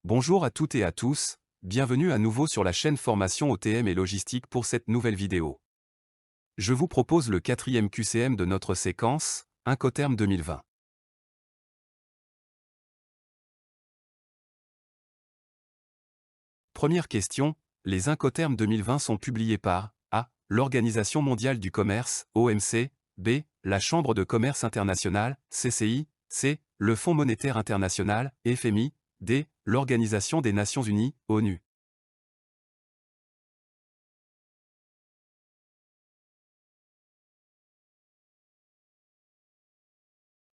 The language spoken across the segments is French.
Bonjour à toutes et à tous, bienvenue à nouveau sur la chaîne Formation OTM et Logistique pour cette nouvelle vidéo. Je vous propose le quatrième QCM de notre séquence, Incoterm 2020. Première question, les Incoterms 2020 sont publiés par A. L'Organisation mondiale du commerce, OMC, B. La Chambre de commerce internationale, CCI, C. Le Fonds monétaire international, FMI, D. L'Organisation des Nations unies, ONU.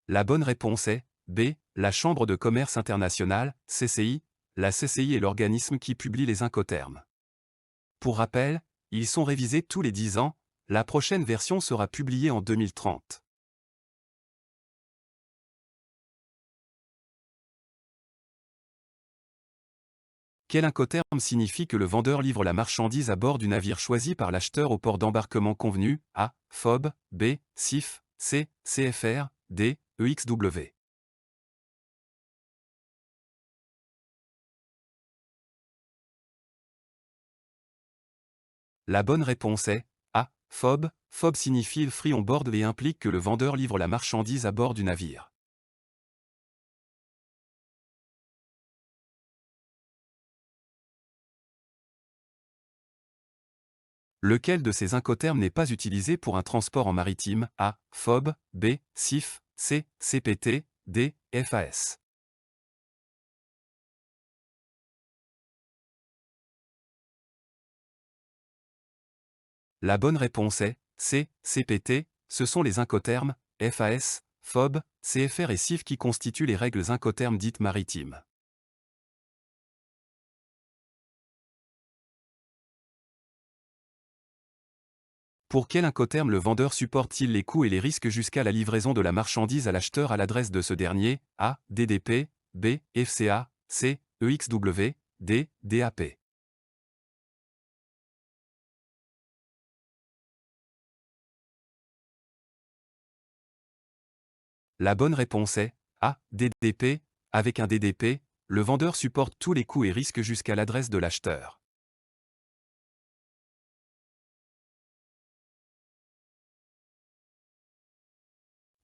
La bonne réponse est B. La Chambre de commerce internationale, CCI. La CCI est l'organisme qui publie les Incoterms. Pour rappel, ils sont révisés tous les 10 ans, la prochaine version sera publiée en 2030. Quel Incoterm signifie que le vendeur livre la marchandise à bord du navire choisi par l'acheteur au port d'embarquement convenu, A. FOB, B. CIF, C. CFR, D. EXW. La bonne réponse est A. FOB. FOB signifie Free on board et implique que le vendeur livre la marchandise à bord du navire. Lequel de ces incoterms n'est pas utilisé pour un transport en maritime? A. FOB, B. CIF, C. CPT, D. FAS. La bonne réponse est C. CPT, ce sont les incoterms FAS, FOB, CFR et CIF qui constituent les règles incoterms dites maritimes. Pour quel incoterm le vendeur supporte-t-il les coûts et les risques jusqu'à la livraison de la marchandise à l'acheteur à l'adresse de ce dernier? A. DDP, B. FCA, C. EXW, D. DAP. La bonne réponse est A. DDP. Avec un DDP, le vendeur supporte tous les coûts et risques jusqu'à l'adresse de l'acheteur.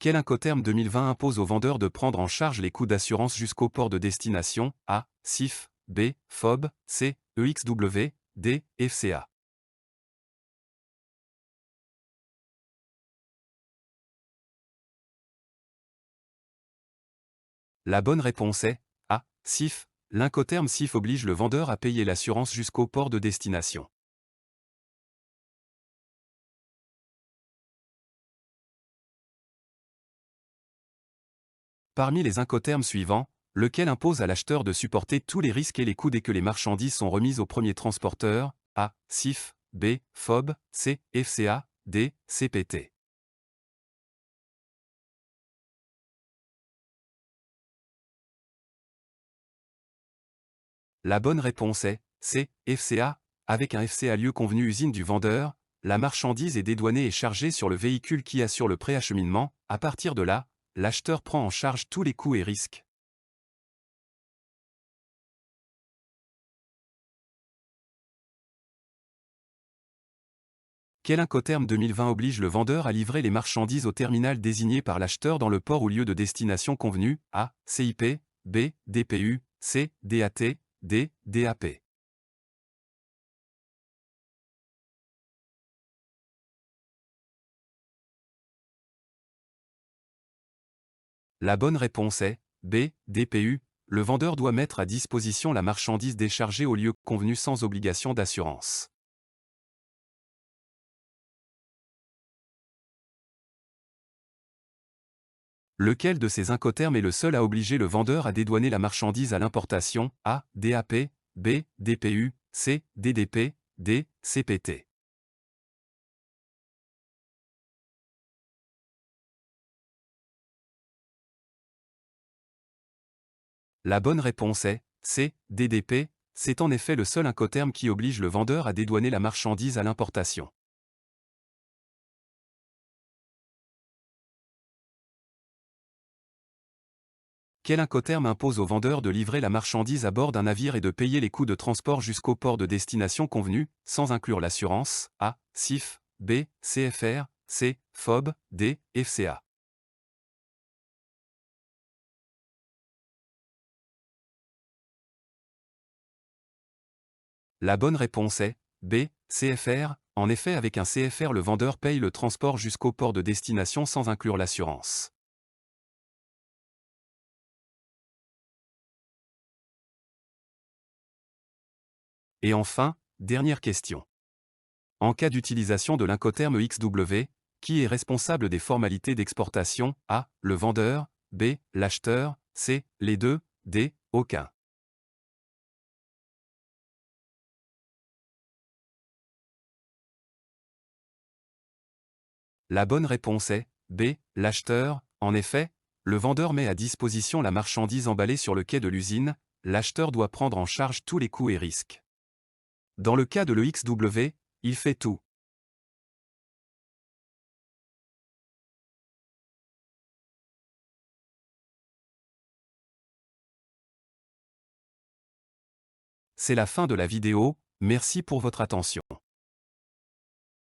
Quel Incoterm 2020 impose au vendeur de prendre en charge les coûts d'assurance jusqu'au port de destination? A. CIF, B. FOB, C. EXW, D. FCA. La bonne réponse est A. CIF. L'Incoterm CIF oblige le vendeur à payer l'assurance jusqu'au port de destination. Parmi les incoterms suivants, lequel impose à l'acheteur de supporter tous les risques et les coûts dès que les marchandises sont remises au premier transporteur? A. CIF, B. FOB, C. FCA, D. CPT. La bonne réponse est C. FCA. Avec un FCA lieu convenu usine du vendeur, la marchandise est dédouanée et chargée sur le véhicule qui assure le préacheminement. À partir de là, l'acheteur prend en charge tous les coûts et risques. Quel Incoterm 2020 oblige le vendeur à livrer les marchandises au terminal désigné par l'acheteur dans le port ou lieu de destination convenu? A. CIP, B. DPU, C. DAT, D. DAP. La bonne réponse est B. DPU. Le vendeur doit mettre à disposition la marchandise déchargée au lieu convenu sans obligation d'assurance. Lequel de ces incoterms est le seul à obliger le vendeur à dédouaner la marchandise à l'importation? A. DAP, B. DPU, C. DDP, D. CPT. La bonne réponse est C. DDP, c'est en effet le seul incoterm qui oblige le vendeur à dédouaner la marchandise à l'importation. Quel Incoterm impose au vendeur de livrer la marchandise à bord d'un navire et de payer les coûts de transport jusqu'au port de destination convenu, sans inclure l'assurance? A. CIF. B. CFR. C. FOB. D. FCA. La bonne réponse est B. CFR. En effet, avec un CFR, le vendeur paye le transport jusqu'au port de destination sans inclure l'assurance. Et enfin, dernière question. En cas d'utilisation de l'Incoterm XW, qui est responsable des formalités d'exportation? A. Le vendeur. B. L'acheteur. C. Les deux. D. Aucun. La bonne réponse est B. L'acheteur. En effet, le vendeur met à disposition la marchandise emballée sur le quai de l'usine, l'acheteur doit prendre en charge tous les coûts et risques. Dans le cas de l'EXW, il fait tout. C'est la fin de la vidéo, merci pour votre attention.